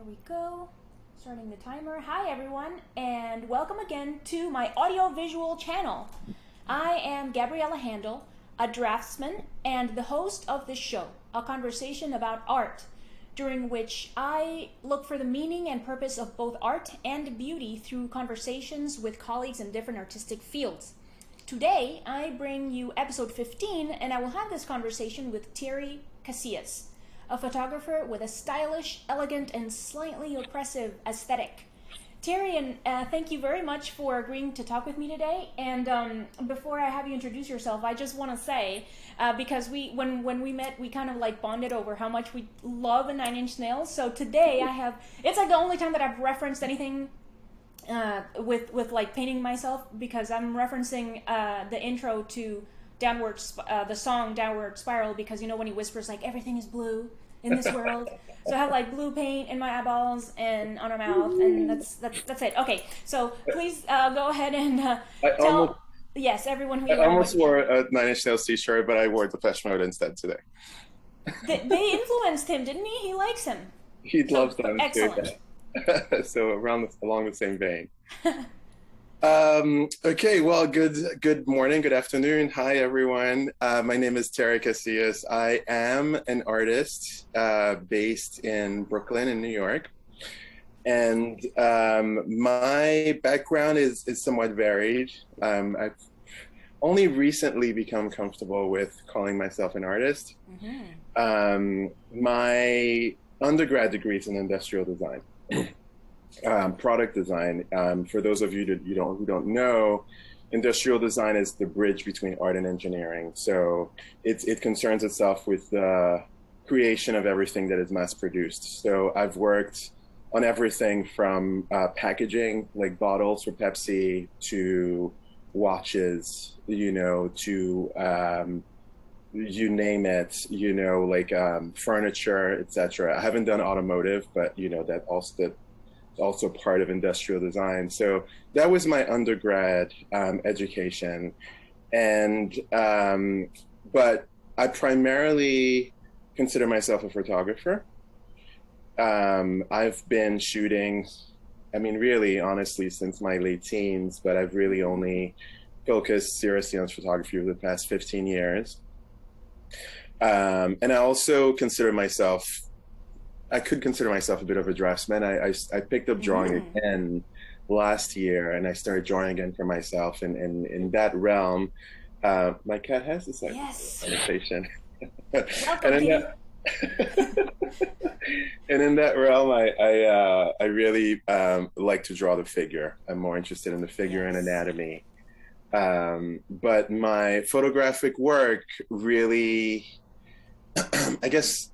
we go. Starting the timer. Hi everyone, and welcome again to my audiovisual channel. I am Gabriela Handal, a draftsman and the host of this show, a conversation about art, during which I look for the meaning and purpose of both art and beauty through conversations with colleagues in different artistic fields. Today, I bring you episode 15, and I will have this conversation with Thierry Casias, a photographer with a stylish, elegant, and slightly oppressive aesthetic. Terry, and thank you very much for agreeing to talk with me today. And before I have you introduce yourself, I just want to say, because when we met, we kind of like bonded over how much we love a Nine Inch Nails. So today it's like the only time that I've referenced anything with like painting myself, because I'm referencing the intro to the song Downward Spiral, because you know when he whispers like everything is blue in this world. So I have like blue paint in my eyeballs and on my mouth, and that's it. Okay, so please go ahead and tell everyone who you I are. almost wore a Nine Inch Nails t-shirt, but I wore Depeche Mode instead today. They influenced him, didn't he? He likes him. He loves them excellent. too. So along the same vein. Okay, well, good morning, good afternoon. Hi, everyone. My name is Thierry Casias. I am an artist based in Brooklyn in New York. And my background is somewhat varied. I've only recently become comfortable with calling myself an artist. Mm-hmm. My undergrad degree is in industrial design. Product design. For those of you who don't know, industrial design is the bridge between art and engineering. So it concerns itself with the creation of everything that is mass produced. So I've worked on everything from packaging, like bottles for Pepsi, to watches, to you name it, like furniture, etc. I haven't done automotive, but that also part of industrial design. So that was my undergrad education. And, but I primarily consider myself a photographer. I've been shooting, really, honestly, since my late teens, but I've really only focused seriously on photography over the past 15 years. And I also I could consider myself a bit of a draftsman. I picked up drawing again last year, and I started drawing again for myself. And in that realm, my cat has this conversation. And in that realm, I really like to draw the figure. I'm more interested in the figure and anatomy. But my photographic work really, I guess,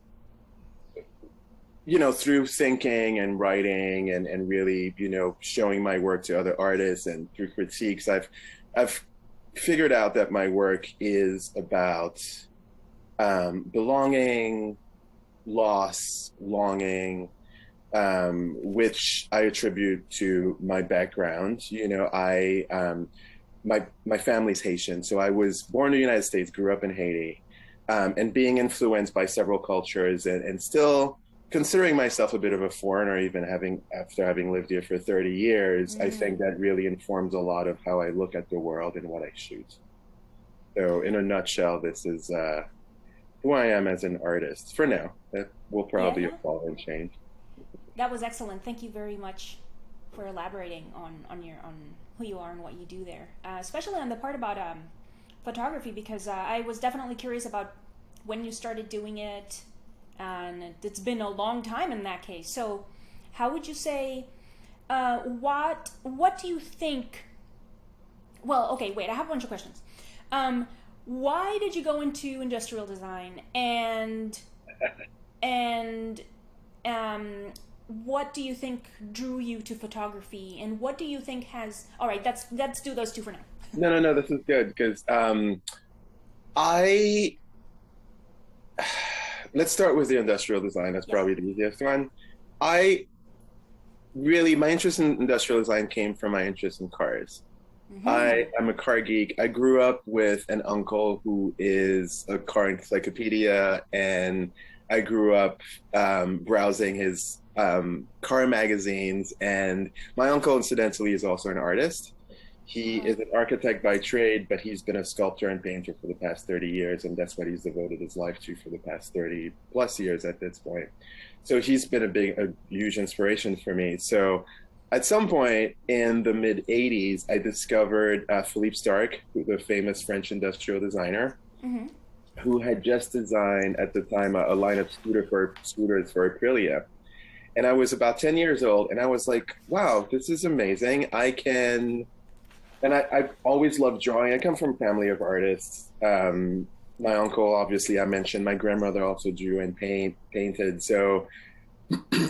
through thinking and writing and really, showing my work to other artists and through critiques, I've figured out that my work is about belonging, loss, longing, which I attribute to my background. My family's Haitian, so I was born in the United States, grew up in Haiti, and being influenced by several cultures and still considering myself a bit of a foreigner, even after having lived here for 30 years, I think that really informs a lot of how I look at the world and what I shoot. So in a nutshell, this is who I am as an artist for now. That will probably evolve and change. That was excellent. Thank you very much for elaborating on who you are and what you do there, especially on the part about photography, because I was definitely curious about when you started doing it. And it's been a long time in that case. So how would you say, what do you think, well, okay, wait, I have a bunch of questions. Why did you go into industrial design, and what do you think drew you to photography, and what do you think all right, let's do those two for now. No, this is good, because let's start with the industrial design. That's probably the easiest one. My interest in industrial design came from my interest in cars. Mm-hmm. I'm a car geek. I grew up with an uncle who is a car encyclopedia, and I grew up browsing his car magazines. And my uncle, incidentally, is also an artist. He Uh-huh. is an architect by trade, but he's been a sculptor and painter for the past 30 years, and that's what he's devoted his life to for the past 30 plus years at this point. So he's been a huge inspiration for me. So at some point in the mid 80s, I discovered Philippe Starck, the famous French industrial designer, Mm-hmm. who had just designed at the time a line of scooters for Aprilia. And I was about 10 years old, and I was like, wow, this is amazing. I've always loved drawing. I come from a family of artists. My uncle, obviously, I mentioned, my grandmother also drew and painted. So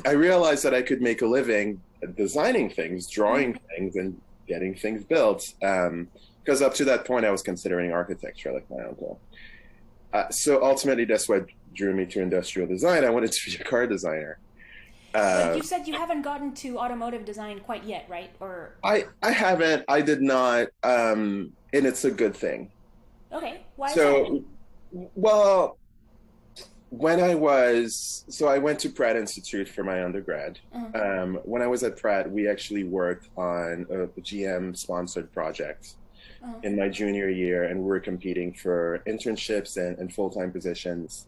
I realized that I could make a living designing things, drawing things, and getting things built. Because up to that point, I was considering architecture like my uncle. So ultimately, that's what drew me to industrial design. I wanted to be a car designer. But Uh, you said you haven't gotten to automotive design quite yet, right? Or I haven't, I did not, and it's a good thing. okay, why is that? So, well, so I went to Pratt Institute for my undergrad. Uh-huh. When I was at Pratt, we actually worked on a GM sponsored project Uh-huh. in my junior year, and we were competing for internships and full-time positions.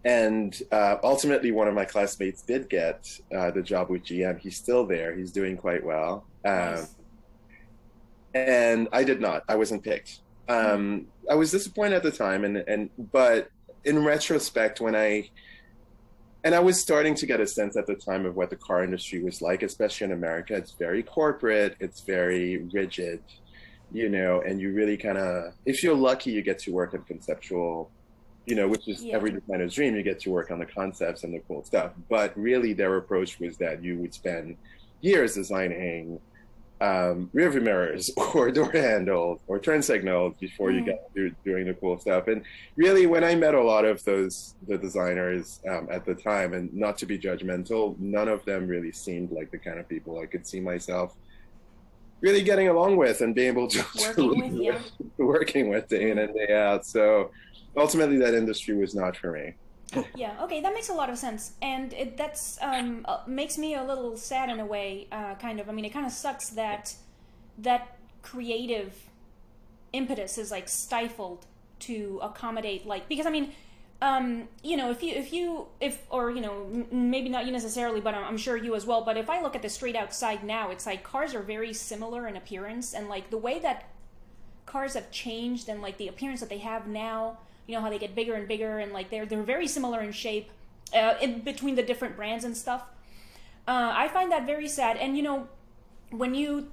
And ultimately, one of my classmates did get the job with GM. He's still there. He's doing quite well. Nice. And I did not. I wasn't picked. I was disappointed at the time, but in retrospect, and I was starting to get a sense at the time of what the car industry was like, especially in America. It's very corporate. It's very rigid, and you really kind of, if you're lucky, you get to work in conceptual, which is Yeah. every designer's dream. You get to work on the concepts and the cool stuff. But really, their approach was that you would spend years designing rear view mirrors or door handles or turn signals before you get to doing the cool stuff. And really, when I met a lot of the designers at the time, and not to be judgmental, none of them really seemed like the kind of people I could see myself really getting along with and being able to Working with, yeah. working with day in and day out. So ultimately, that industry was not for me. Yeah, okay, that makes a lot of sense, and that's makes me a little sad in a way, kind of. I mean, it kind of sucks that that creative impetus is like stifled to accommodate, like, because I mean, if or maybe not you necessarily, but I'm sure you as well. But if I look at the street outside now, it's like cars are very similar in appearance, and like the way that cars have changed and like the appearance that they have now, how they get bigger and bigger, and like they're very similar in shape, in between the different brands and stuff. I find that very sad. And when you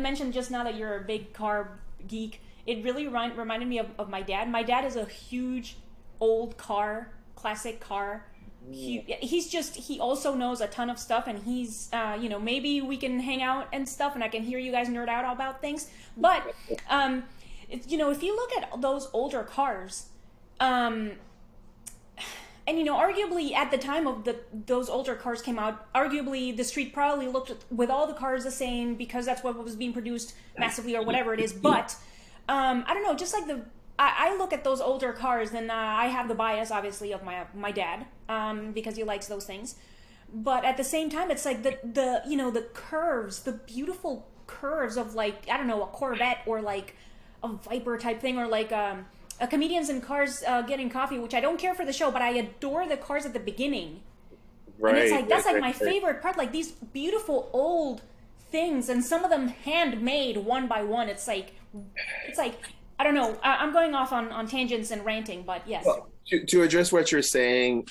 mentioned just now that you're a big car geek, it really reminded me of my dad. My dad is a huge old car, classic car. He also knows a ton of stuff, and he's maybe we can hang out and stuff, and I can hear you guys nerd out about things. But if you look at those older cars, and arguably at the time of those older cars came out, arguably the street probably looked with all the cars the same because that's what was being produced massively or whatever it is. But I don't know, just like I look at those older cars, and I have the bias obviously of my dad, because he likes those things. But at the same time, it's like the curves, the beautiful curves of, like, I don't know, a Corvette or like a Viper type thing, or like a Comedians in Cars Getting Coffee, which I don't care for the show, but I adore the cars at the beginning. Right. And it's like that's like right, my right. favorite part, like these beautiful old things, and some of them handmade one by one. It's like I don't know. I'm going off on tangents and ranting, but yes. Well, to address what you're saying,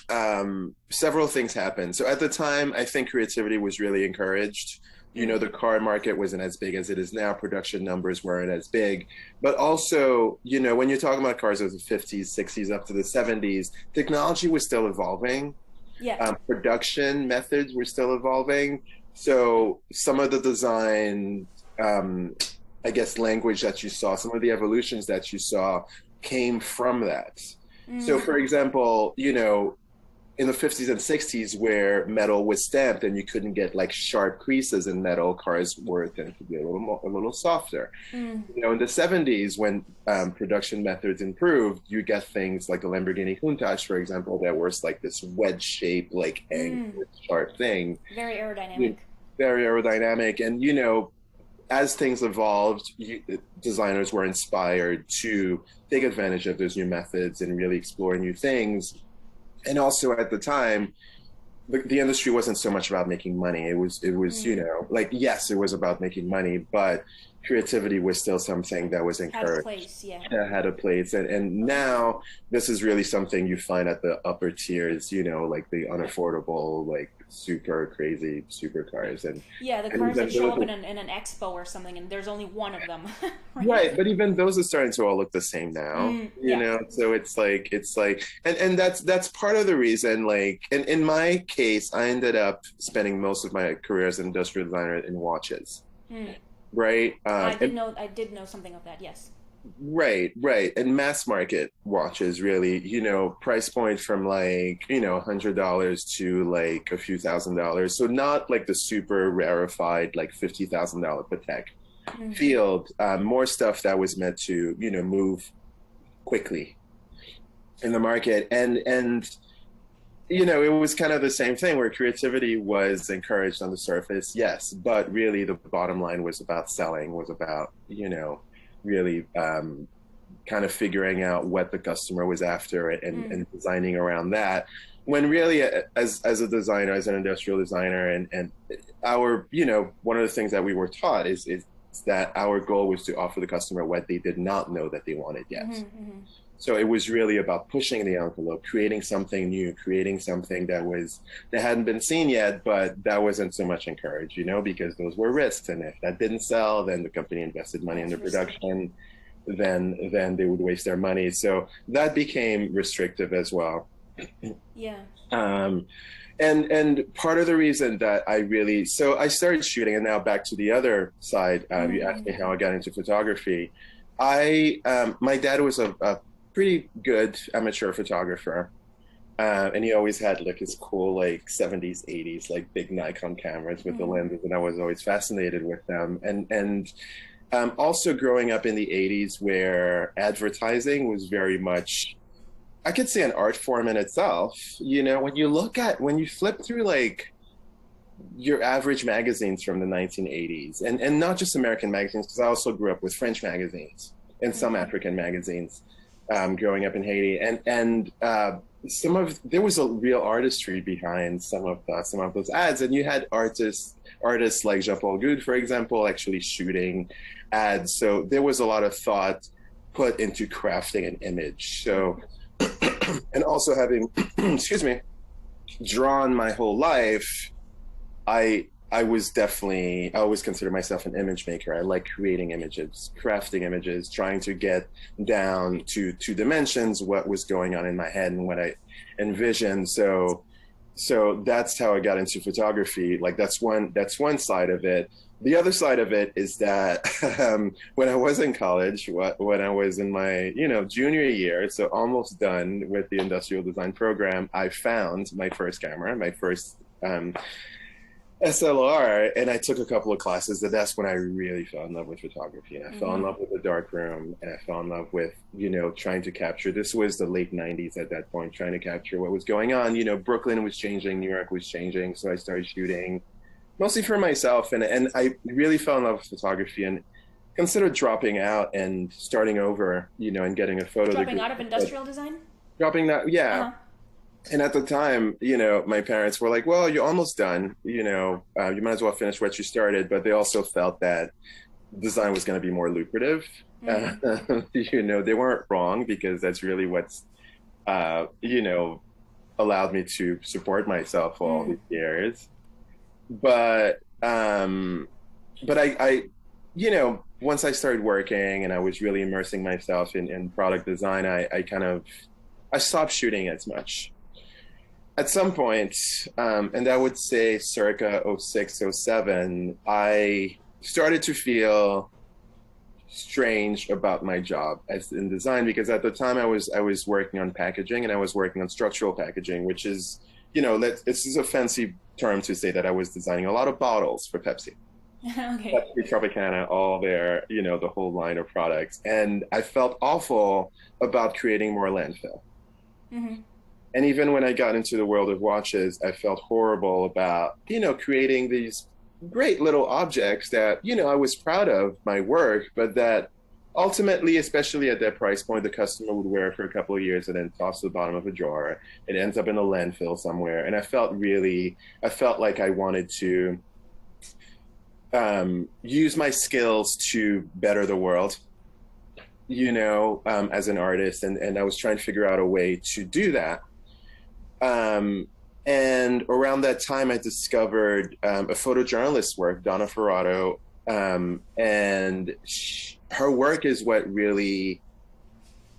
several things happened. So at the time, I think creativity was really encouraged. The car market wasn't as big as it is now. Production numbers weren't as big. But also, when you're talking about cars of the 50s, 60s, up to the 70s, technology was still evolving. Yeah. Production methods were still evolving. So some of the design, I guess, language that you saw, some of the evolutions that you saw came from that. So, for example, in the 50s and 60s where metal was stamped and you couldn't get like sharp creases in metal, cars were tended to be a little softer. Mm. You know, in the 70s when production methods improved, you get things like the Lamborghini Countach, for example, that was like this wedge shaped, like angled, sharp thing. Very aerodynamic. Very aerodynamic. And, you know, as things evolved, designers were inspired to take advantage of those new methods and really explore new things. And also at the time, the industry wasn't so much about making money. It was, you know, like, yes, it was about making money, but creativity was still something that was encouraged. Had a place, yeah. Had a place. And now this is really something you find at the upper tiers, you know, like the unaffordable, like super crazy supercars. And yeah, the cars that show up in an expo or something, and there's only one of them. Right, but even those are starting to all look the same now, you know. So it's like, and that's part of the reason. Like, in my case, I ended up spending most of my career as an industrial designer in watches, right? I did know something of that. Yes. Right, and mass market watches, really, you know, price point from like, you know, $100 to like a few $1,000s. So not like the super rarefied, like $50,000 Patek field, more stuff that was meant to, you know, move quickly in the market. And, you know, it was kind of the same thing where creativity was encouraged on the surface, yes, but really the bottom line was about selling, was about, you know, really kind of figuring out what the customer was after and designing around that. When really, as a designer, as an industrial designer, and our, you know, one of the things that we were taught is that our goal was to offer the customer what they did not know that they wanted yet. So it was really about pushing the envelope, creating something new, creating something that hadn't been seen yet, but that wasn't so much encouraged, you know, because those were risks. And if that didn't sell, then the company invested money in the production, then they would waste their money. So that became restrictive as well. Yeah. And part of the reason that so I started shooting, and now back to the other side, you asked me how I got into photography. My dad was a pretty good amateur photographer. And he always had like his cool, like 70s, 80s, like big Nikon cameras with the lenses. And I was always fascinated with them. And also growing up in the 80s where advertising was very much, I could say, an art form in itself. You know, when you flip through like your average magazines from the 1980s, and not just American magazines, because I also grew up with French magazines and some African magazines growing up in Haiti. And there was a real artistry behind some of those ads. And you had artists like Jean-Paul Goude, for example, actually shooting ads. So there was a lot of thought put into crafting an image. So, and also having, excuse me, drawn my whole life, I always consider myself an image maker. I like creating images, crafting images, trying to get down to 2 dimensions, what was going on in my head and what I envisioned. So that's how I got into photography. Like that's one side of it. The other side of it is that when I was in college, when I was in my, you know, junior year, so almost done with the industrial design program, I found my first camera, my first SLR, and I took a couple of classes. And that's when I really fell in love with photography. And I fell in love with the dark room, and I fell in love with, you know, trying to capture. This was the late 90s at that point, trying to capture what was going on. You know, Brooklyn was changing, New York was changing, so I started shooting mostly for myself. And I really fell in love with photography and considered dropping out and starting over, you know, and getting a photo degree. Dropping out of industrial design? Dropping out, yeah. And at the time, you know, my parents were like, well, you're almost done. You know, you might as well finish what you started. But they also felt that design was going to be more lucrative. You know, they weren't wrong, because that's really what's, you know, allowed me to support myself all these years. But I, you know, once I started working and I was really immersing myself in product design, I stopped shooting as much. At some point, and I would say circa 06, 07, I started to feel strange about my job as in design, because at the time I was working on packaging, and I was working on structural packaging, which is this is a fancy term to say that I was designing a lot of bottles for Pepsi. Okay. Pepsi, Tropicana, all their, the whole line of products. And I felt awful about creating more landfill. Mm-hmm. And even when I got into the world of watches, I felt horrible about, creating these great little objects that, I was proud of my work, but that ultimately, especially at that price point, the customer would wear it for a couple of years and then toss to the bottom of a drawer. It ends up in a landfill somewhere. And I felt like I wanted to use my skills to better the world, as an artist. And I was trying to figure out a way to do that. And around that time, I discovered a photojournalist's work, Donna Ferrato, and her work is what really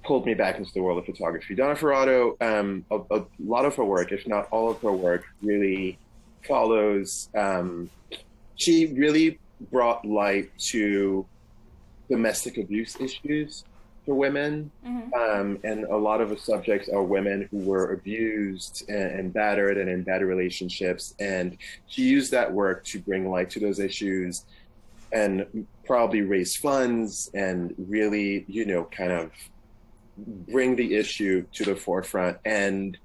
pulled me back into the world of photography. Donna Ferrato, a lot of her work, if not all of her work, really follows. She really brought light to domestic abuse issues for women. Mm-hmm. And a lot of the subjects are women who were abused and battered and in bad relationships. And she used that work to bring light to those issues and probably raise funds and really, kind of bring the issue to the forefront. And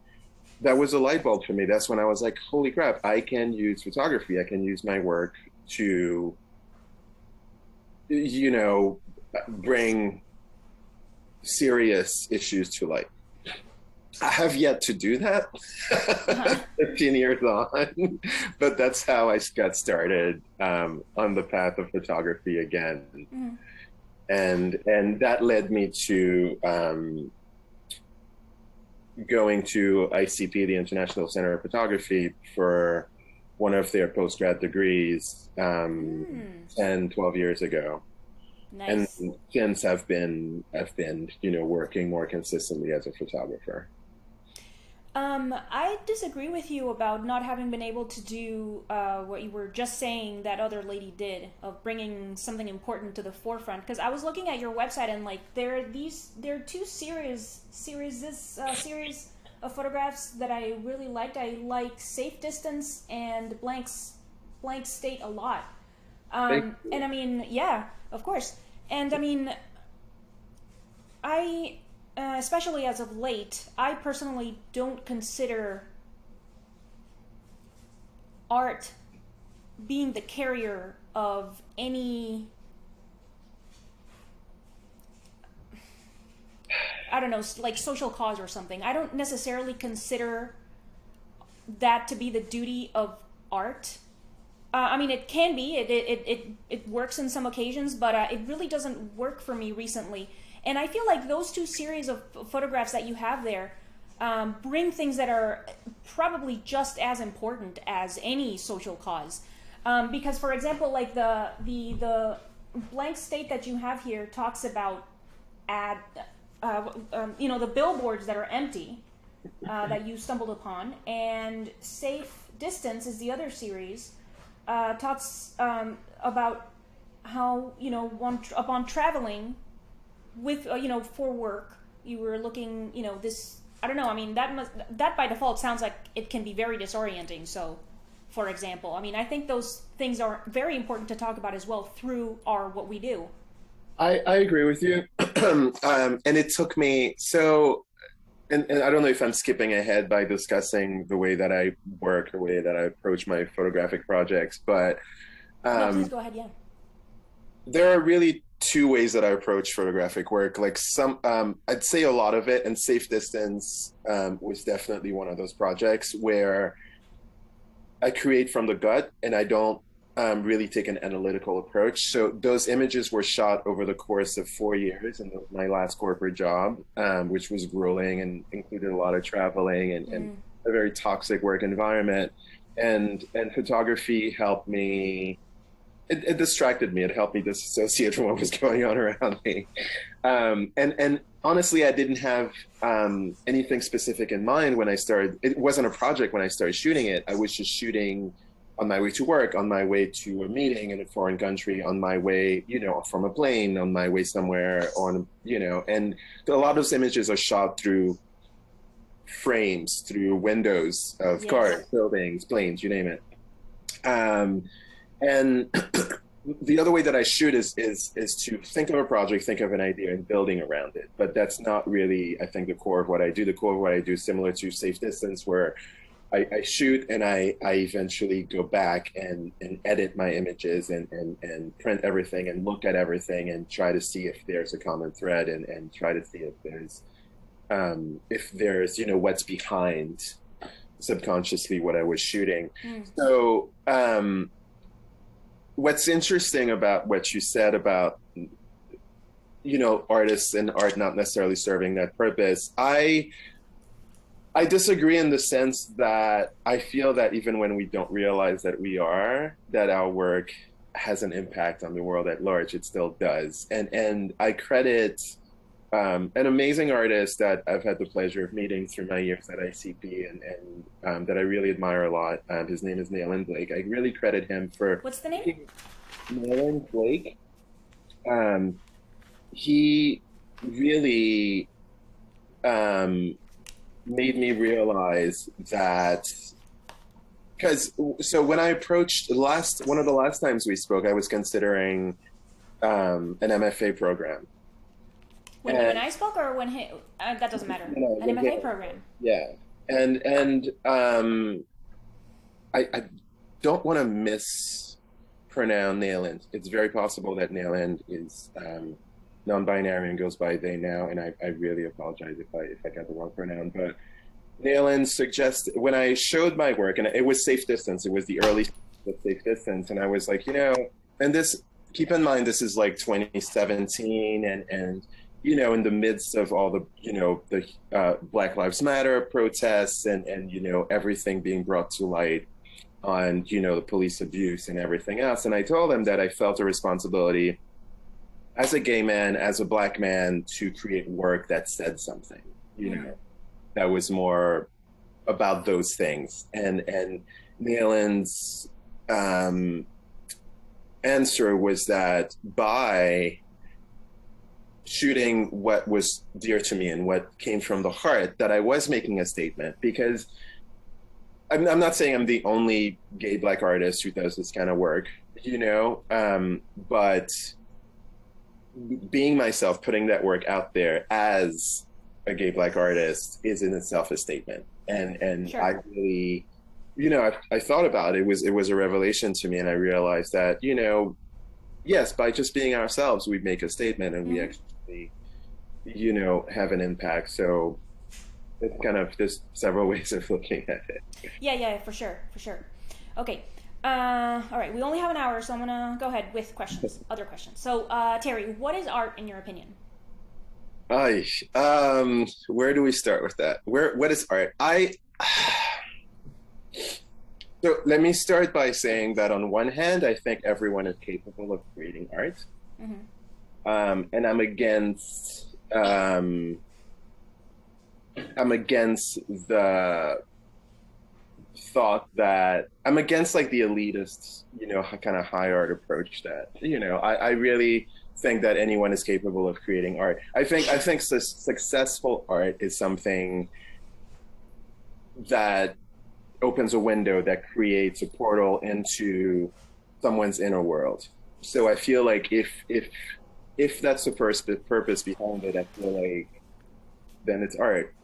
that was a light bulb for me. That's when I was like, holy crap, I can use photography. I can use my work to, bring serious issues to light. I have yet to do that Uh-huh. 15 years on, but that's how I got started on the path of photography again. Mm-hmm. And that led me to going to ICP, the International Center of Photography, for one of their postgrad degrees 10, 12 years ago. Nice. And since I've been, working more consistently as a photographer. I disagree with you about not having been able to do what you were just saying that other lady did of bringing something important to the forefront. Because I was looking at your website and like there are two series of photographs that I really liked. I like Safe Distance and Blank State a lot. And I mean, yeah, of course. And I mean, especially as of late, I personally don't consider art being the carrier of any, I don't know, like social cause or something. I don't necessarily consider that to be the duty of art. I mean, it can be. It works in some occasions, but it really doesn't work for me recently. And I feel like those two series of photographs that you have there bring things that are probably just as important as any social cause. Because, for example, like the blank state that you have here talks about the billboards that are empty that you stumbled upon, and Safe Distance is the other series. Talks about how upon traveling with for work you were looking this, I don't know, I mean that by default sounds like it can be very disorienting. So for example, I mean, I think those things are very important to talk about as well through what we do. I agree with you. And it took me and I don't know if I'm skipping ahead by discussing the way that I work, the way that I approach my photographic projects, but No, please go ahead. Yeah. there are really two ways that I approach photographic work. Like I'd say a lot of it, and Safe Distance was definitely one of those projects where I create from the gut and I don't really take an analytical approach. So those images were shot over the course of 4 years in my last corporate job, which was grueling and included a lot of traveling and a very toxic work environment. And photography helped me. It distracted me. It helped me disassociate from what was going on around me. And honestly, I didn't have anything specific in mind when I started. It wasn't a project when I started shooting it. I was just shooting on my way to work, on my way to a meeting in a foreign country, on my way, from a plane, on my way somewhere, and a lot of those images are shot through frames through windows of cars, buildings, planes, you name it. And the other way that I shoot is to think of a project, think of an idea, and building around it. But that's not really, I think, the core of what I do. The core of what I do is similar to Safe Distance, where I shoot and I eventually go back and edit my images and print everything and look at everything and try to see if there's a common thread and try to see if there's what's behind subconsciously what I was shooting. So what's interesting about what you said about artists and art not necessarily serving that purpose, I disagree in the sense that I feel that even when we don't realize that our work has an impact on the world at large, it still does. And I credit an amazing artist that I've had the pleasure of meeting through my years at ICP and that I really admire a lot. His name is Nayland Blake. I really credit him for... What's the name? Nayland Blake. He really... made me realize that, so when I approached one of the last times we spoke, I was considering an MFA program. When I spoke, or when he, that doesn't matter. An MFA program. Yeah, and I don't want to mispronounce Nayland. It's very possible that Nayland is non-binary and goes by they now, and I really apologize if I got the wrong pronoun, but Nayland suggested, when I showed my work, and it was Safe Distance, it was the early Safe Distance, and I was like, and this, keep in mind, this is like 2017, and in the midst of all the, the Black Lives Matter protests and everything being brought to light on, the police abuse and everything else, and I told them that I felt a responsibility as a gay man, as a Black man, to create work that said something, that was more about those things. And Nayland's answer was that by shooting what was dear to me and what came from the heart, that I was making a statement, because I'm not saying I'm the only gay Black artist who does this kind of work, but being myself, putting that work out there as a gay Black artist is in itself a statement. And sure. I really, I thought about it. It was a revelation to me, and I realized that, yes, by just being ourselves, we make a statement, and we actually, have an impact. So it's kind of, there's several ways of looking at it. Yeah, for sure. Okay. All right, we only have an hour, so I'm gonna go ahead with questions, other questions. So, Terry, what is art in your opinion? Where do we start with that? What is art? So let me start by saying that on one hand, I think everyone is capable of creating art, and I'm against the thought that I'm against like the elitist, kind of high art approach that, I really think that anyone is capable of creating art. I think successful art is something that opens a window, that creates a portal into someone's inner world. So I feel like if that's the first purpose behind it, I feel like then it's art.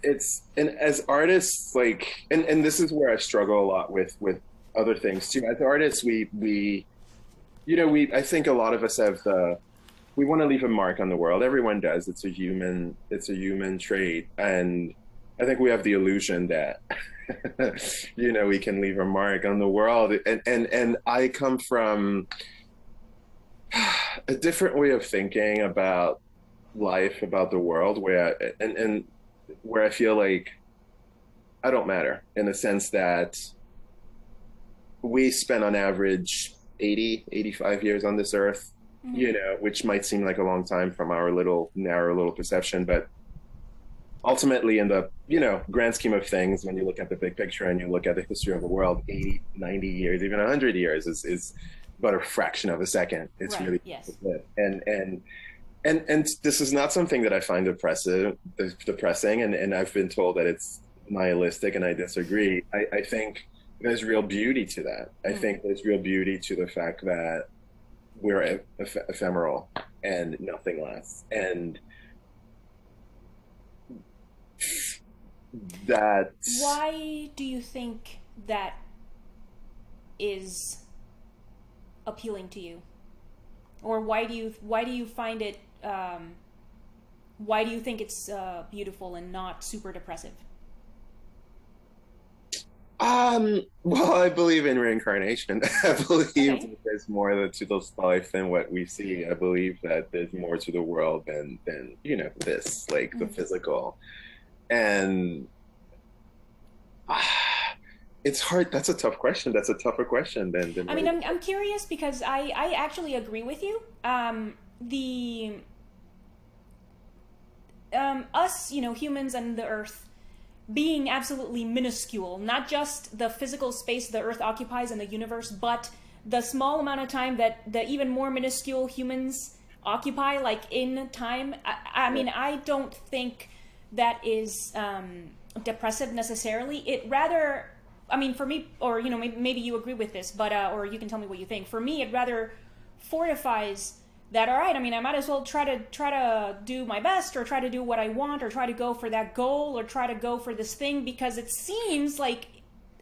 It's, and as artists, like, and this is where I struggle a lot with other things too. As artists, we I think a lot of us have we want to leave a mark on the world. Everyone does. It's a human trait, and I think we have the illusion that we can leave a mark on the world. And I come from a different way of thinking about life, about the world, where I feel like I don't matter, in the sense that we spend on average 85 years on this earth, which might seem like a long time from our narrow little perception, but ultimately in the, grand scheme of things, when you look at the big picture and you look at the history of the world, 80, 90 years, even 100 years is but a fraction of a second. It's right, really, yes. And And this is not something that I find depressing, and I've been told that it's nihilistic, and I disagree. I think there's real beauty to that. I Mm. think there's real beauty to the fact that we're ephemeral and nothing lasts, and that Why do you think that is appealing to you, or why do you find it? Why do you think it's beautiful and not super depressive? well, I believe in reincarnation. I believe Okay. that there's more to this life than what we see. I believe that there's more to the world than this, like the Mm. physical. And ah, it's hard. That's a tough question. That's a tougher question than I what mean, it. I'm curious because I actually agree with you. The us, humans and the Earth being absolutely minuscule, not just the physical space the Earth occupies in the universe, but the small amount of time that the even more minuscule humans occupy, like in time. I Yeah. mean, I don't think that is depressive necessarily. It rather, I mean, for me, or maybe you agree with this, but or you can tell me what you think. For me, it rather fortifies that. All right, I mean, I might as well try to do my best, or try to do what I want, or try to go for that goal, or try to go for this thing, because it seems like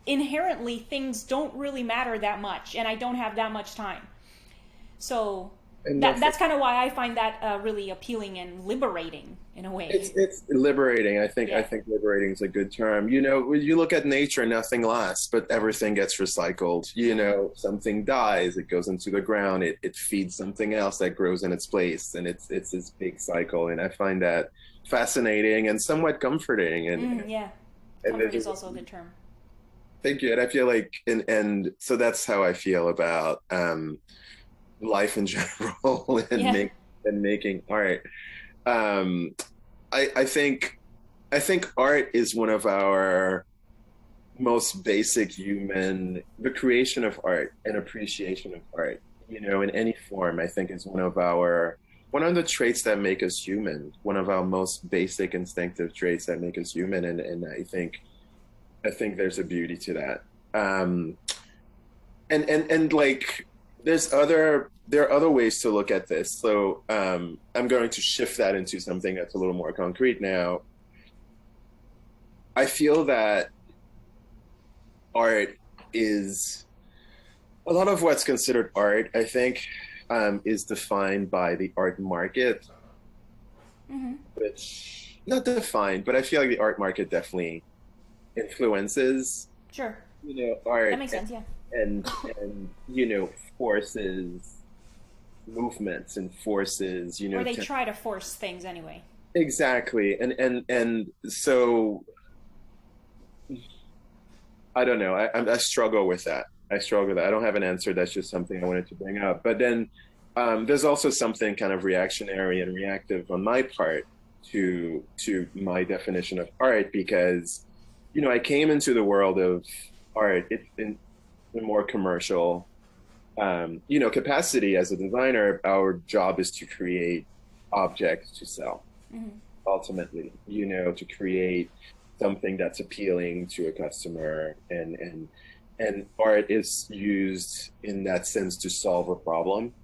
inherently things don't really matter that much, and I don't have that much time. So And that's kind of why I find that really appealing and liberating in a way. it's liberating. I Yeah. think liberating is a good term. When you look at nature, nothing lasts, but everything gets recycled. Mm-hmm. Something dies, it goes into the ground, it feeds something else that grows in its place, and it's this big cycle. And I find that fascinating and somewhat comforting. Yeah. And Comfort there's a is also a good term. thank you. And I feel like and so that's how I feel about life in general and Yeah. making art. Um, I think art is one of our most basic human, the creation of art and appreciation of art, in any form, I think is one of the traits that make us human, one of our most basic instinctive traits that make us human. And I think there's a beauty to that. Um, and like there are other ways to look at this. So I'm going to shift that into something that's a little more concrete now. I feel that art is a lot of what's considered art, I think, is defined by the art market, Mm-hmm. which not defined, but I feel like the art market definitely influences, Sure. That art makes sense. Yeah. and forces movements and forces, Or they try to force things anyway. exactly. And so I don't know. I struggle with that. I struggle with that. I don't have an answer. That's just something I wanted to bring up. But then there's also something kind of reactionary and reactive on my part to my definition of art because, I came into the world of art. It's in a more commercial, capacity as a designer. Our job is to create objects to sell Mm-hmm. ultimately, to create something that's appealing to a customer and art is used in that sense to solve a problem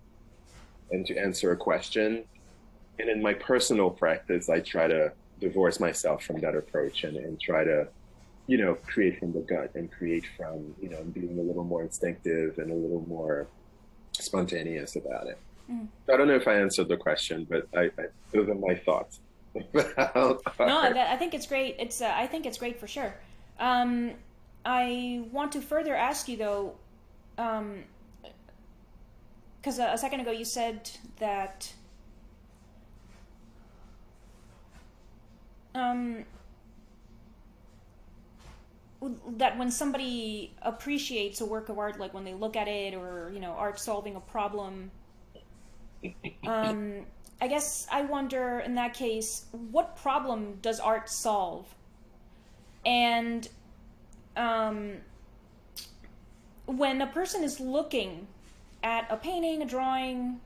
and to answer a question. And in my personal practice, I try to divorce myself from that approach and try to, create from the gut and create from, being a little more instinctive and a little more spontaneous about it. Mm-hmm. I don't know if I answered the question, but those are my thoughts. No, I think it's great. I think it's great for sure. Um, I want to further ask you though, because a second ago you said that um, that when somebody appreciates a work of art, like when they look at it, or art solving a problem, um, I guess I wonder in that case, what problem does art solve? And um, when a person is looking at a painting, a drawing,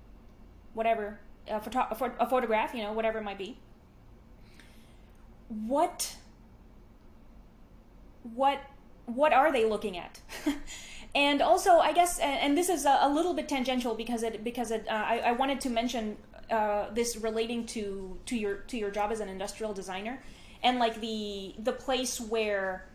whatever, a photograph, whatever it might be. What are they looking at? And also, I guess, and this is a little bit tangential because I wanted to mention this relating to your job as an industrial designer, and like the place where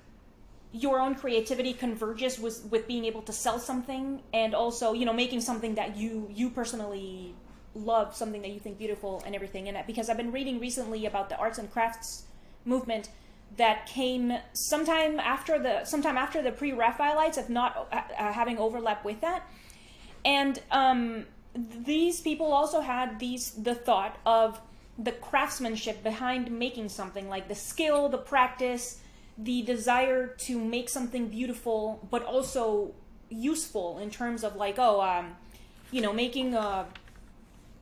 your own creativity converges with being able to sell something, and also making something that you personally love, something that you think beautiful and everything. And because I've been reading recently about the arts and crafts movement that came sometime after the pre-Raphaelites, if not having overlap with that. And these people also had the thought of the craftsmanship behind making something, like the skill, the practice, the desire to make something beautiful, but also useful in terms of like, making a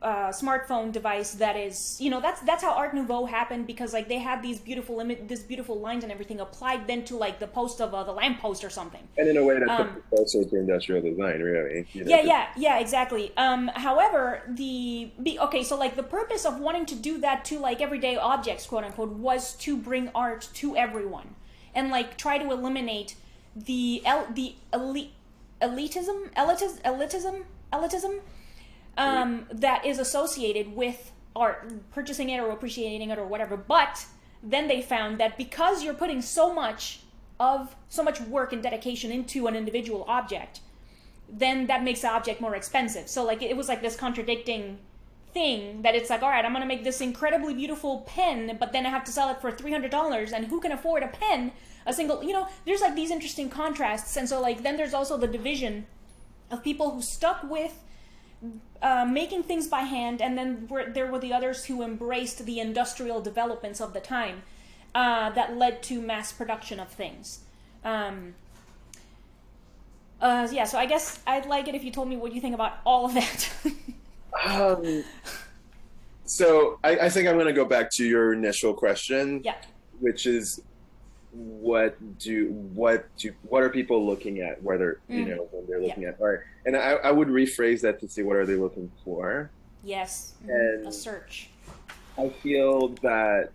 smartphone device that is, that's how Art Nouveau happened, because like they had these beautiful lines and everything applied then to like the post of the lamppost or something. And in a way that's also to industrial design, really. Yeah, exactly. However, so like the purpose of wanting to do that to like everyday objects, quote unquote, was to bring art to everyone and like try to eliminate the elitism that is associated with art, purchasing it or appreciating it or whatever. But then they found that because you're putting so much work and dedication into an individual object, then that makes the object more expensive. So like it was like this contradicting thing that it's like, all right, I'm gonna make this incredibly beautiful pen, but then I have to sell it for $300, and who can afford a pen? A single, there's like these interesting contrasts. And so like then there's also the division of people who stuck with making things by hand, and then there were the others who embraced the industrial developments of the time that led to mass production of things. So I guess I'd like it if you told me what you think about all of that. So I think I'm going to go back to your initial question, which is what are people looking at, whether when they're looking at art. And I would rephrase that to say, what are they looking for? Yes. And a search. I feel that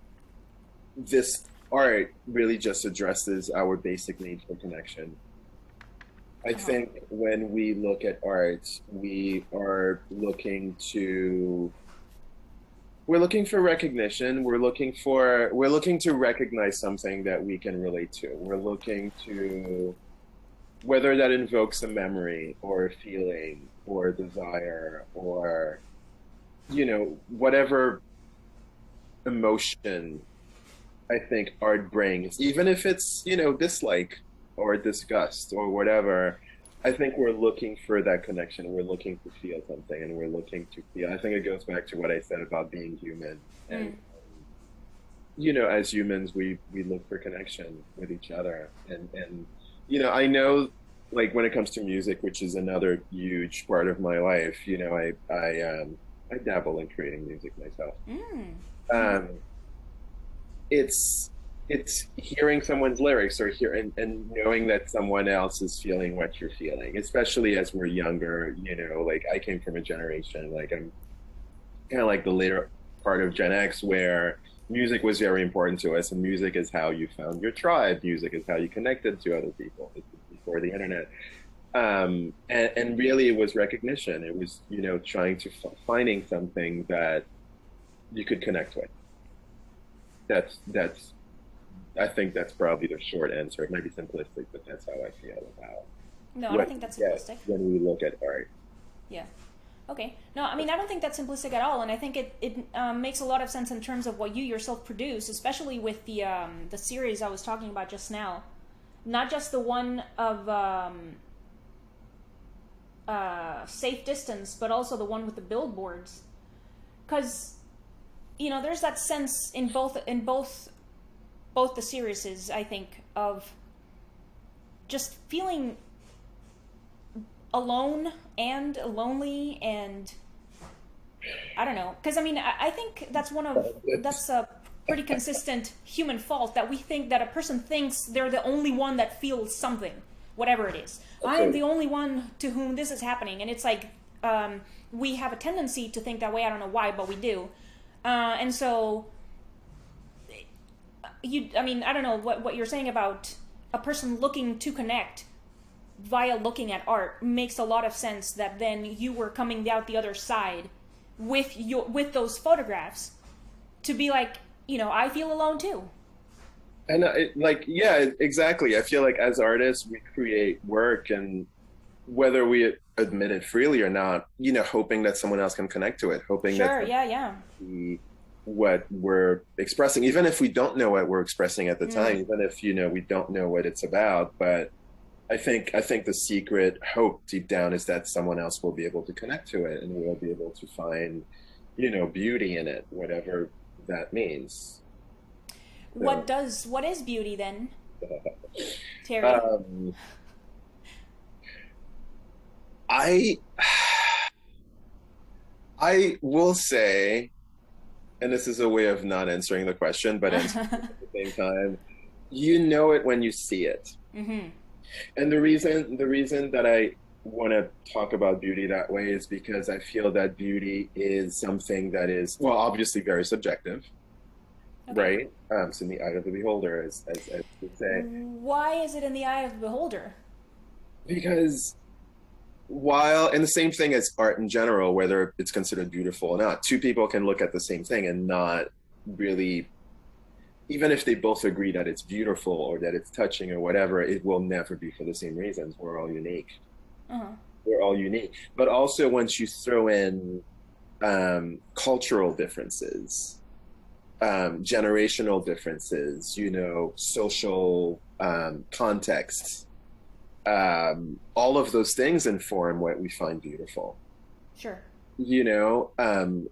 this art really just addresses our basic need for connection. I think when we look at art, we're looking for recognition. We're looking to recognize something that we can relate to. We're looking to, whether that invokes a memory or a feeling or a desire or, whatever emotion I think art brings, even if it's, dislike or disgust or whatever. I think we're looking for that connection. We're looking to feel something, and we're looking to feel. I think it goes back to what I said about being human. And, as humans, we look for connection with each other. And I know, like, when it comes to music, which is another huge part of my life, I dabble in creating music myself. It's hearing someone's lyrics or and knowing that someone else is feeling what you're feeling, especially as we're younger. Like I came from a generation, like I'm kind of like the later part of Gen X, where music was very important to us, and music is how you found your tribe. Music is how you connected to other people before the internet. And really it was recognition. It was, trying to finding something that you could connect with. I think that's probably the short answer. It might be simplistic, but that's how I feel about. No, I don't think that's simplistic. When we look at art. Yeah. Okay. No, I mean, I don't think that's simplistic at all, and I think it makes a lot of sense in terms of what you yourself produce, especially with the series I was talking about just now. Not just the one of Safe Distance, but also the one with the billboards. Because, there's that sense in both the series, I think, of just feeling alone and lonely, and I don't know, because I mean I think that's a pretty consistent human fault, that we think that a person thinks they're the only one that feels something, whatever it is. I am the only one to whom this is happening, and it's like, we have a tendency to think that way. I don't know why, but we do. And so I don't know what you're saying about a person looking to connect via looking at art makes a lot of sense, that then you were coming out the other side with those photographs to be like, I feel alone too. And yeah, exactly. I feel like as artists, we create work, and whether we admit it freely or not, hoping that someone else can connect to it, hoping Sure, that yeah. what we're expressing, even if we don't know what we're expressing at the time, even if we don't know what it's about. But I think the secret hope deep down is that someone else will be able to connect to it, and we'll be able to find beauty in it, whatever that means. What is beauty then, Terry? I will say, and this is a way of not answering the question, but answering it at the same time, you know it when you see it. Mm-hmm. And the reason that I want to talk about beauty that way is because I feel that beauty is something that is, well, obviously very subjective, Okay. right? It's in the eye of the beholder, as we say. Why is it in the eye of the beholder? Because and the same thing as art in general, whether it's considered beautiful or not, two people can look at the same thing and not really, even if they both agree that it's beautiful or that it's touching or whatever, it will never be for the same reasons. We're all unique. Uh-huh. We're all unique. But also, once you throw in cultural differences, generational differences, social contexts, all of those things inform what we find beautiful. Sure. And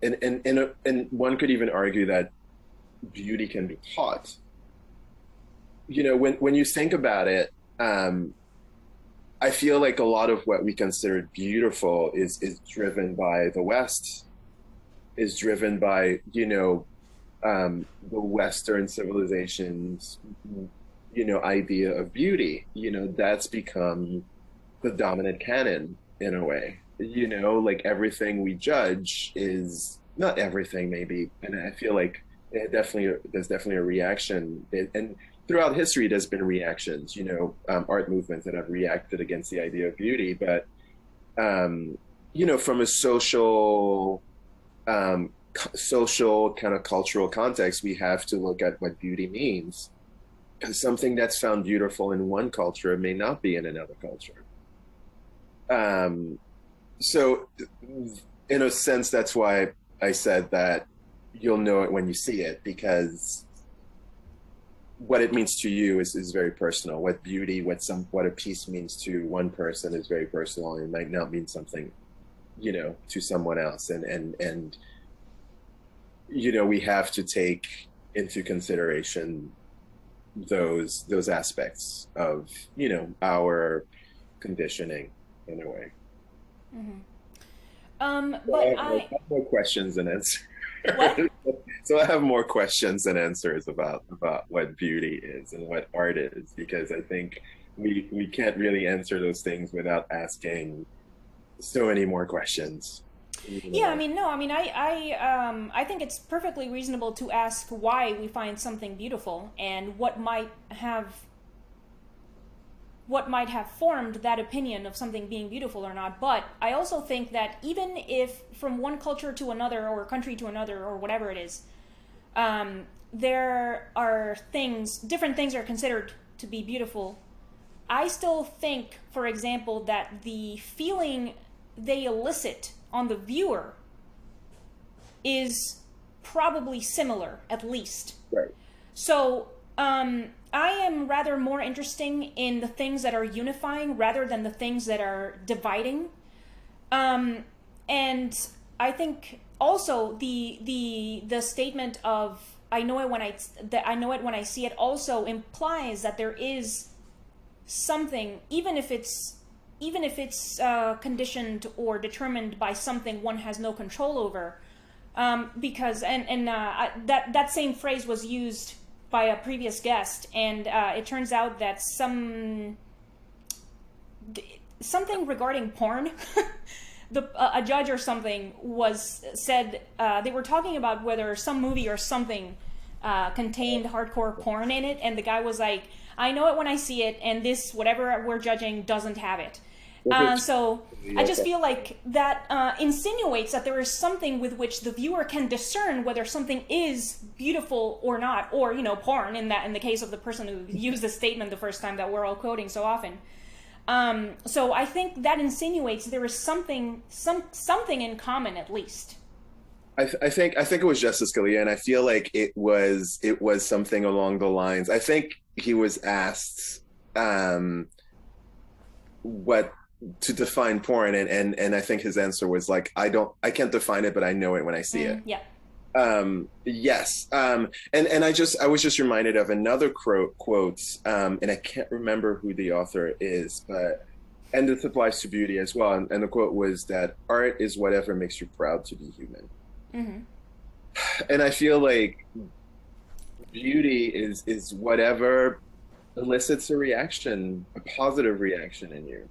one could even argue that beauty can be taught. When you think about it, I feel like a lot of what we consider beautiful is driven by the West, is driven by the Western civilization's idea of beauty. That's become the dominant canon in a way. Like everything we judge is not everything, maybe, and I feel like there's definitely a reaction, and throughout history there's been reactions, art movements that have reacted against the idea of beauty, but from a social kind of cultural context, we have to look at what beauty means, because something that's found beautiful in one culture may not be in another culture. So in a sense, that's why I said that you'll know it when you see it, because what it means to you is very personal. What beauty, what a piece means to one person is very personal, and it might not mean something, to someone else. And we have to take into consideration those aspects of our conditioning in a way. Mm-hmm. But I have more questions than answers. What? So I have more questions than answers about what beauty is and what art is, because I think we can't really answer those things without asking so many more questions. Yeah, I think it's perfectly reasonable to ask why we find something beautiful and what might have formed that opinion of something being beautiful or not. But I also think that even if from one culture to another or country to another or whatever it is, there are different things are considered to be beautiful, I still think, for example, that the feeling they elicit on the viewer is probably similar, at least. Right. So, I am rather more interested in the things that are unifying rather than the things that are dividing. And I think also the statement of I know it when I see it also implies that there is something, even if it's conditioned or determined by something one has no control over, because that same phrase was used by a previous guest, and it turns out that something regarding porn a judge or something was said they were talking about whether some movie or something contained hardcore porn in it, and the guy was like, I know it when I see it, and this whatever we're judging doesn't have it. So I just feel like that insinuates that there is something with which the viewer can discern whether something is beautiful or not, or porn in the case of the person who used the statement the first time that we're all quoting so often. So I think that insinuates there is something in common at least. I think it was Justice Scalia, and I feel like it was something along the lines. I think he was asked what to define porn, and I think his answer was like, I can't define it, but I know it when I see it. Yeah. Yes. And I was just reminded of another quote, and I can't remember who the author is, and this applies to beauty as well. And the quote was that art is whatever makes you proud to be human. Mm-hmm. And I feel like beauty is whatever elicits a reaction, a positive reaction in you.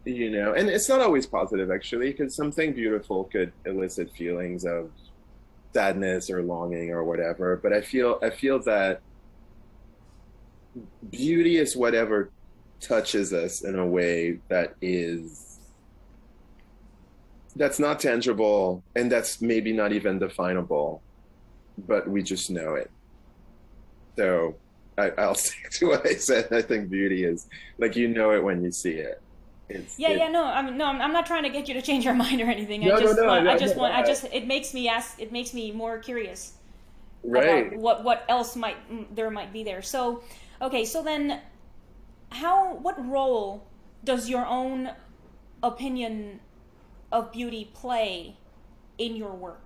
And it's not always positive, actually, because something beautiful could elicit feelings of sadness or longing or whatever. But I feel that beauty is whatever touches us in a way that's not tangible, and that's maybe not even definable, but we just know it. So I'll stick to what I said. I think beauty is like, it when you see it. No, I'm not trying to get you to change your mind or anything. No, It makes me more curious. Right. About what else might be there. So, okay, so then what role does your own opinion of beauty play in your work?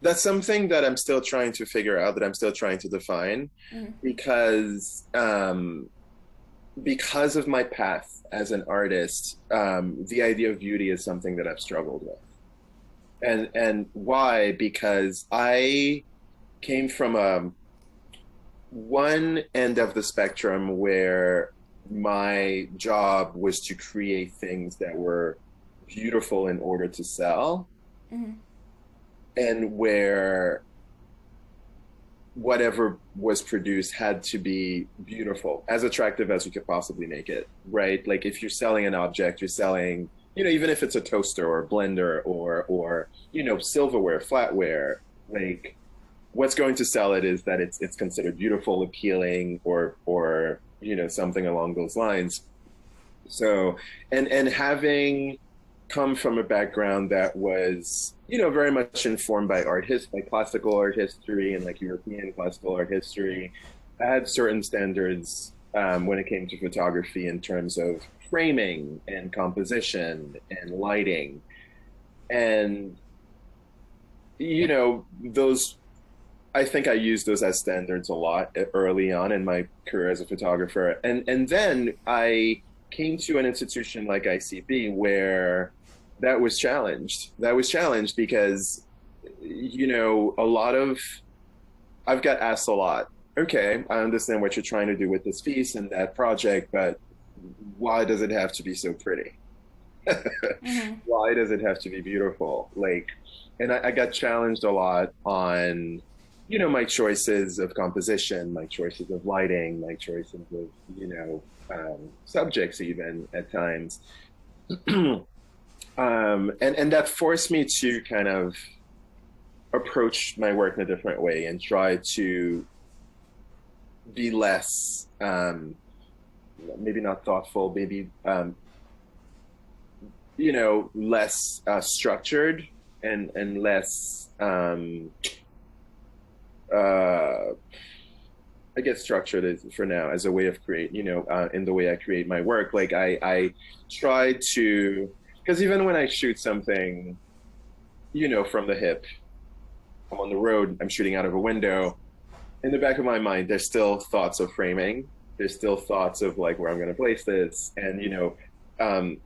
That's something that I'm still trying to figure out, that I'm still trying to define, because of my path as an artist, the idea of beauty is something that I've struggled with. And why? Because I came from one end of the spectrum where my job was to create things that were beautiful in order to sell. Mm-hmm. And where whatever was produced had to be beautiful, as attractive as you could possibly make it, right? Like if you're selling an object, you're selling, even if it's a toaster or a blender or silverware, flatware, like what's going to sell it is that it's considered beautiful, appealing, or something along those lines. So, and having come from a background that was, very much informed by by classical art history and like European classical art history, I had certain standards when it came to photography in terms of framing and composition and lighting. And, those, I think I used those as standards a lot early on in my career as a photographer. And then I came to an institution like ICB where that was challenged. Because, I've got asked a lot, okay, I understand what you're trying to do with this piece and that project, but why does it have to be so pretty? Mm-hmm. Why does it have to be beautiful? And I got challenged a lot on, my choices of composition, my choices of lighting, my choices of, subjects even at times. And that forced me to kind of approach my work in a different way and try to be less, maybe not thoughtful, maybe, less structured and less, I guess structured for now as a way of create, in the way I create my work. Like I try to, because even when I shoot something, from the hip, I'm on the road, I'm shooting out of a window, in the back of my mind, there's still thoughts of framing. There's still thoughts of like where I'm going to place this. And,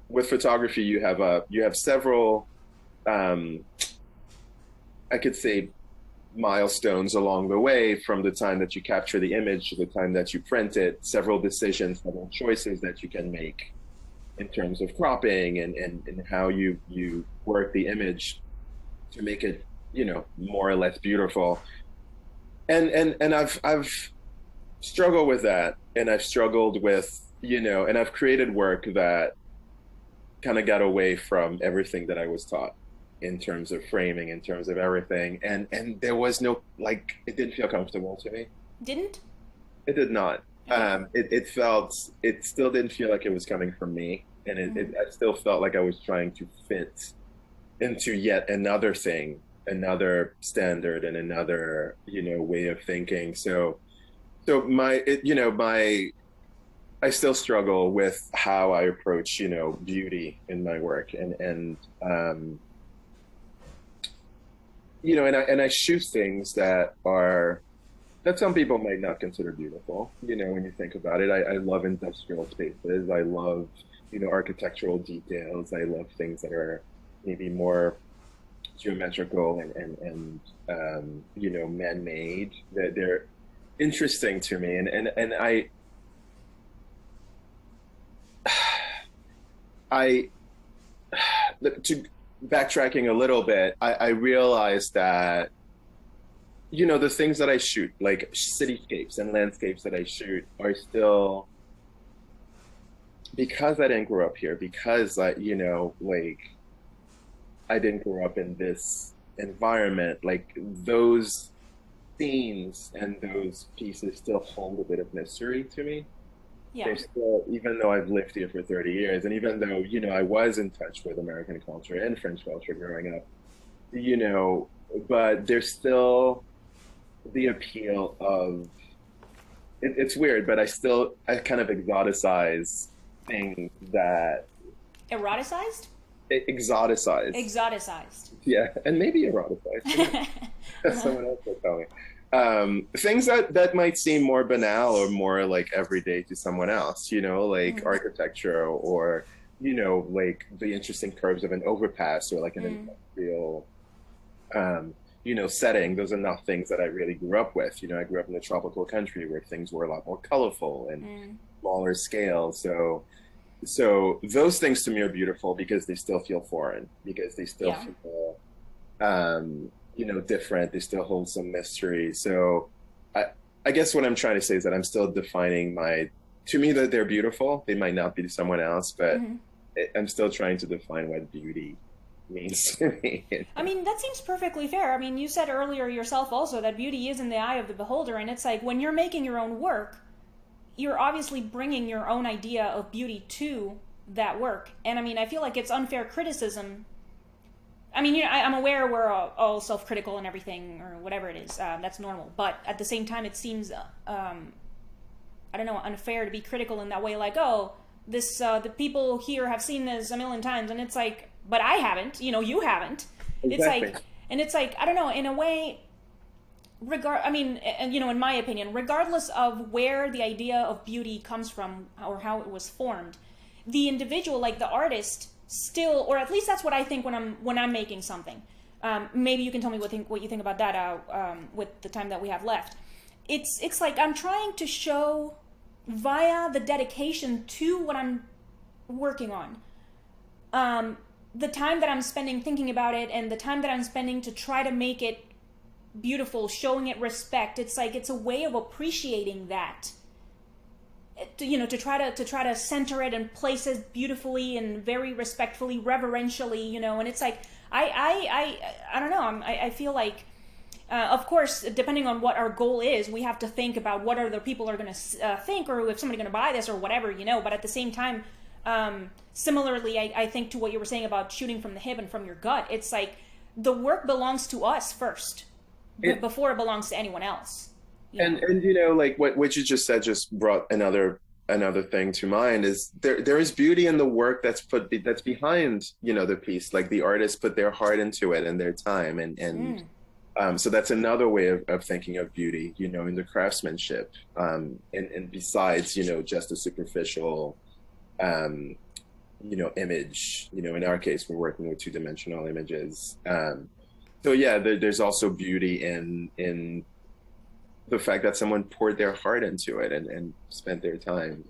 with photography, you have several, I could say, milestones along the way, from the time that you capture the image to the time that you print it, several decisions, several choices that you can make in terms of cropping and how you work the image to make it, more or less beautiful. And I've struggled with that, and I've struggled with, and I've created work that kind of got away from everything that I was taught in terms of framing, in terms of everything. And there was no, like, it didn't feel comfortable to me. Didn't? It did not. Okay. It still didn't feel like it was coming from me. And I still felt like I was trying to fit into yet another thing, another standard, and another, way of thinking. So I still struggle with how I approach, beauty in my work, and I shoot things that some people might not consider beautiful. When you think about it, I love industrial spaces. I love, architectural details. I love things that are maybe more geometrical and man-made. That they're interesting to me, and I to backtracking a little bit, I realized that, the things that I shoot, like cityscapes and landscapes that I shoot, are still, because I didn't grow up here, because I didn't grow up in this environment, like those scenes and those pieces still hold a bit of mystery to me. Yeah. They're still, even though I've lived here for 30 years, and even though, I was in touch with American culture and French culture growing up, but there's still the appeal of, it's weird, but I kind of exoticize things that, Eroticized? exoticize. Exoticized. Yeah, and maybe eroticized. Someone else will tell me. Things that might seem more banal or more like everyday to someone else, like architecture, or, like the interesting curves of an overpass, or like an industrial, setting. Those are not things that I really grew up with. I grew up in a tropical country where things were a lot more colorful and smaller scale. So those things to me are beautiful because they still feel foreign, because they still feel, different. They still hold some mystery. So I guess what I'm trying to say is that I'm still defining to me, that they're beautiful. They might not be to someone else, but I'm still trying to define what beauty means to me. I mean, that seems perfectly fair. I mean, you said earlier yourself also that beauty is in the eye of the beholder, and it's like when you're making your own work, you're obviously bringing your own idea of beauty to that work. And I mean, I feel like it's unfair criticism. I mean, I'm aware we're all self-critical and everything, or whatever it is. That's normal. But at the same time, it seems, I don't know, unfair to be critical in that way. Like, oh, the people here have seen this a million times, and it's like, but I haven't. You haven't. Exactly. It's like, I don't know, in a way, in my opinion, regardless of where the idea of beauty comes from or how it was formed, the individual, like the artist, still, or at least that's what I think when I'm making something. Maybe you can tell me what you think about that with the time that we have left. It's like I'm trying to show via the dedication to what I'm working on, the time that I'm spending thinking about it, and the time that I'm spending to try to make it beautiful, showing it respect. It's like it's a way of appreciating that. To try to center it and place it beautifully and very respectfully, reverentially, and it's like I don't know. I feel like, of course, depending on what our goal is, we have to think about what other people are going to think, or if somebody's going to buy this or whatever, But at the same time, similarly, I think to what you were saying about shooting from the hip and from your gut. It's like the work belongs to us first, before it belongs to anyone else. And like what you just said just brought another thing to mind. Is there is beauty in the work that's behind the piece, like the artists put their heart into it and their time, and so that's another way of thinking of beauty, in the craftsmanship, and besides just a superficial image. In our case, we're working with two-dimensional images. So yeah, there's also beauty in the fact that someone poured their heart into it and spent their time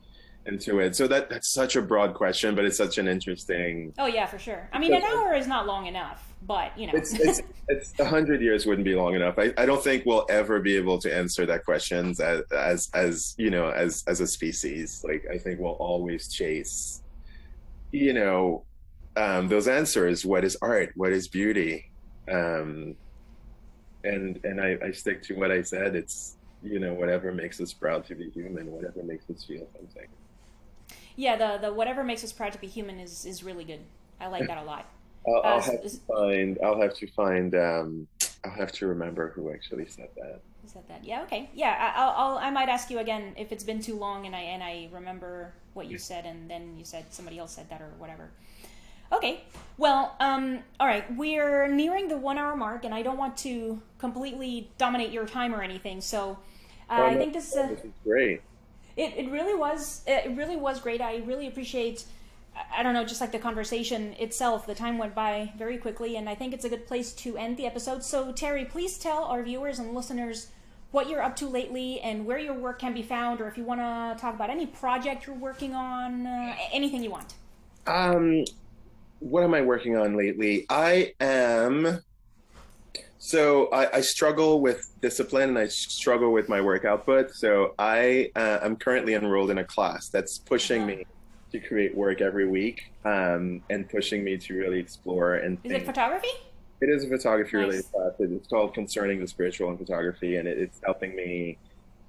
into it. So that's such a broad question, but it's such an interesting. Oh yeah, for sure. I mean, an hour is not long enough, but you know. It's 100 years wouldn't be long enough. I don't think we'll ever be able to answer that questions as you know as a species. Like I think we'll always chase you know those answers. What is art? What is beauty? Um, and I stick to what I said. It's whatever makes us proud to be human, whatever makes us feel something. Yeah, the whatever makes us proud to be human is really good. I like that a lot. I'll S- have to find. I'll have to find. I'll have to remember who actually said that. said that. Yeah, okay. Yeah, I might ask you again if it's been too long and I remember what you said and then you said somebody else said that or whatever. Okay. Well, all right. We're nearing the 1 hour mark, and I don't want to completely dominate your time or anything. So, Oh I no, think this this is great. it really was great. I really appreciate. I don't know, just like the conversation itself. The time went by very quickly, and I think it's a good place to end the episode. So, Terry, please tell our viewers and listeners what you're up to lately and where your work can be found, or if you want to talk about any project you're working on, anything you want. Um, what am I working on lately? I struggle with discipline and I struggle with my work output. So I'm currently enrolled in a class that's pushing Uh-huh. me to create work every week, and pushing me to really explore and Is it think. photography? It is a photography related Nice. class. It's called Concerning the Spiritual in Photography, and it's helping me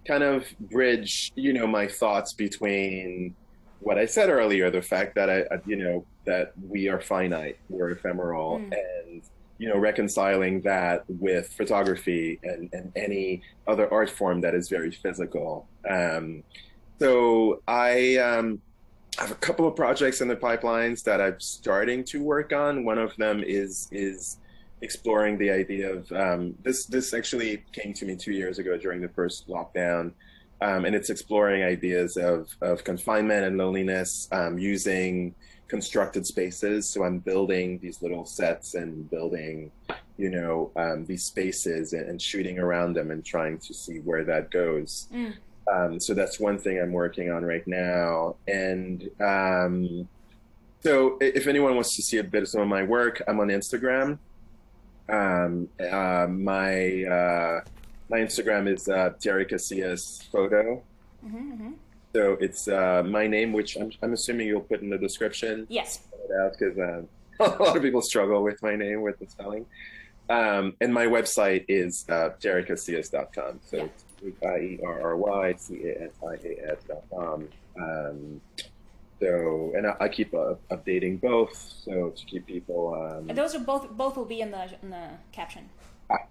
kind of bridge, my thoughts between what I said earlier, the fact that that we are finite, we're ephemeral, Mm. and reconciling that with photography and any other art form that is very physical. So I have a couple of projects in the pipelines that I'm starting to work on. One of them is exploring the idea of this. This actually came to me 2 years ago during the first lockdown, and it's exploring ideas of confinement and loneliness using constructed spaces. So I'm building these little sets and building, these spaces and shooting around them and trying to see where that goes. Mm. So that's one thing I'm working on right now. And so if anyone wants to see a bit of some of my work, I'm on Instagram. My Instagram is Thierry Casias photo. Mm-hmm, mm-hmm. So it's my name, which I'm assuming you'll put in the description Yes. because a lot of people struggle with my name with the spelling. And my website is thierrycasias.com. Yeah. So it's IERRYCASIAS.com. And I keep updating both, so to keep people. Those are both will be in the caption.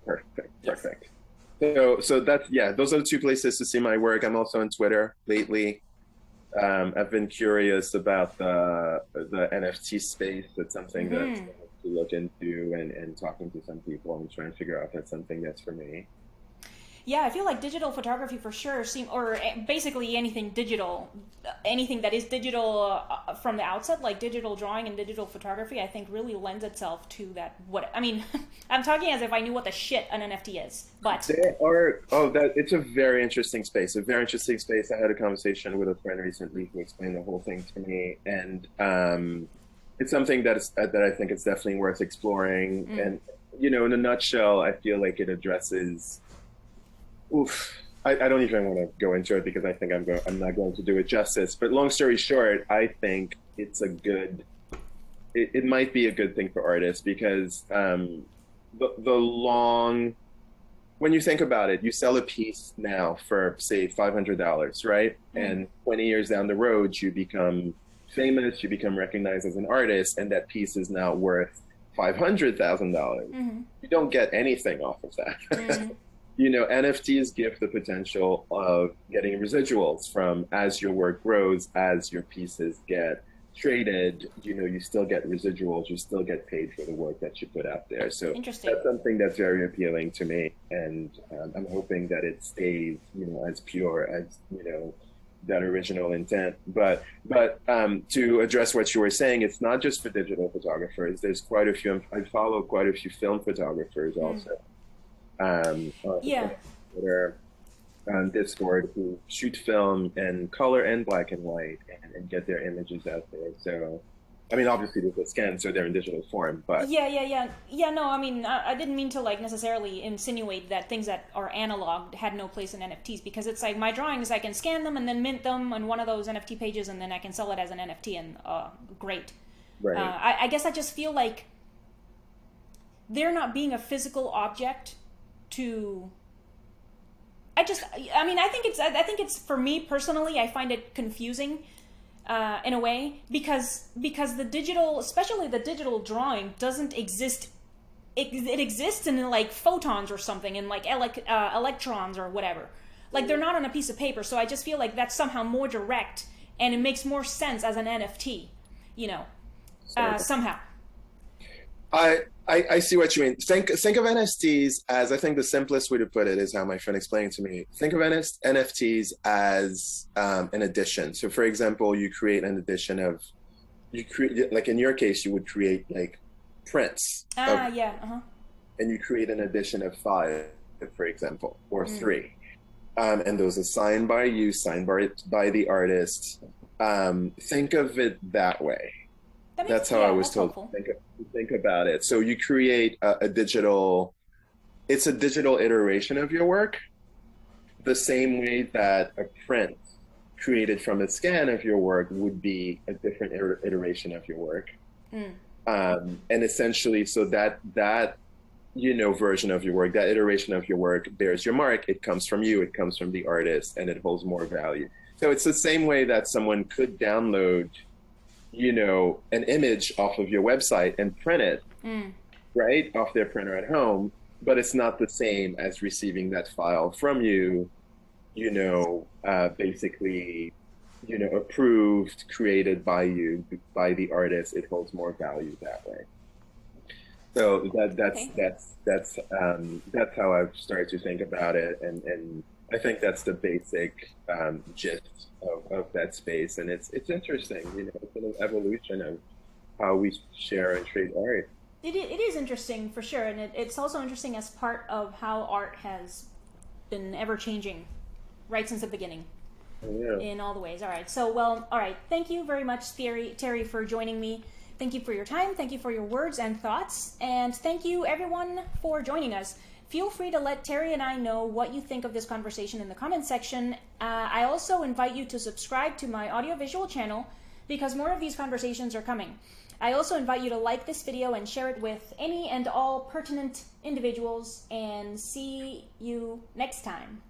Perfect, Yes. perfect. So that's yeah. Those are the two places to see my work. I'm also on Twitter lately. I've been curious about the NFT space. That's something that I'm Mm-hmm. trying to look into and talking to some people and trying to figure out if that's something that's for me. Yeah, I feel like digital photography for sure or basically anything digital, anything that is digital from the outset, like digital drawing and digital photography, I think really lends itself to that. What I mean, I'm talking as if I knew what the shit an NFT is, but There are that it's a very interesting space. A very interesting space. I had a conversation with a friend recently who explained the whole thing to me, and it's something that I think is definitely worth exploring. mm, And in a nutshell, I feel like it addresses. Oof. I don't even want to go into it because I think I'm not going to do it justice. But long story short, I think it might be a good thing for artists because the long when you think about it, you sell a piece now for say $500, right? mm, And 20 years down the road, you become famous, you become recognized as an artist, and that piece is now worth $500,000. mm-hmm, You don't get anything off of that. mm, NFTs give the potential of getting residuals from as your work grows, as your pieces get traded, you still get residuals, you still get paid for the work that you put out there. So interesting. that's something that's very appealing to me. And I'm hoping that it stays, as pure as, that original intent. But to address what you were saying, it's not just for digital photographers. There's quite a few. I follow quite a few film photographers also. On Yeah. Twitter, on Discord, who shoot film in color and black and white and get their images out there. So, I mean, obviously there's a scan, so they're in digital form, but Yeah, no, I mean, I didn't mean to like necessarily insinuate that things that are analog had no place in NFTs, because it's like my drawings, I can scan them and then mint them on one of those NFT pages, and then I can sell it as an NFT, and great. right. I guess I just feel like there not being a physical object to. I think it's for me personally, I find it confusing in a way, because the digital, especially the digital drawing, doesn't exist. It exists in like photons or something, in like electrons or whatever. Like they're not on a piece of paper, so I just feel like that's somehow more direct, and it makes more sense as an NFT. You know, somehow. I see what you mean. Think of NFTs as, I think the simplest way to put it is how my friend explained it to me. Think of NFTs as an edition. So, for example, you create an edition of, you create, like in your case, you would create like prints. Yeah. And you create an edition of 5, for example, or 3. And those are signed by you, signed by the artist. Think of it that way. That's how I was told to think about it. So you create a digital, it's a digital iteration of your work, the same way that a print created from a scan of your work would be a different iteration of your work. And essentially, so that version of your work, that iteration of your work bears your mark. It comes from you, it comes from the artist, and it holds more value. So it's the same way that someone could download an image off of your website and print it, right, off their printer at home, but it's not the same as receiving that file from you, basically, approved, created by you, by the artist. It holds more value that way. So that's how I've started to think about it, and I think that's the basic gist of that space, and it's interesting. It's an evolution of how we share and trade art. It is interesting for sure, and it's also interesting as part of how art has been ever changing, right since the beginning. Yeah. In all the ways. All right. So, all right. Thank you very much, Terry, for joining me. Thank you for your time. Thank you for your words and thoughts, and thank you everyone for joining us. Feel free to let Terry and I know what you think of this conversation in the comment section. I also invite you to subscribe to my audiovisual channel, because more of these conversations are coming. I also invite you to like this video and share it with any and all pertinent individuals, and see you next time.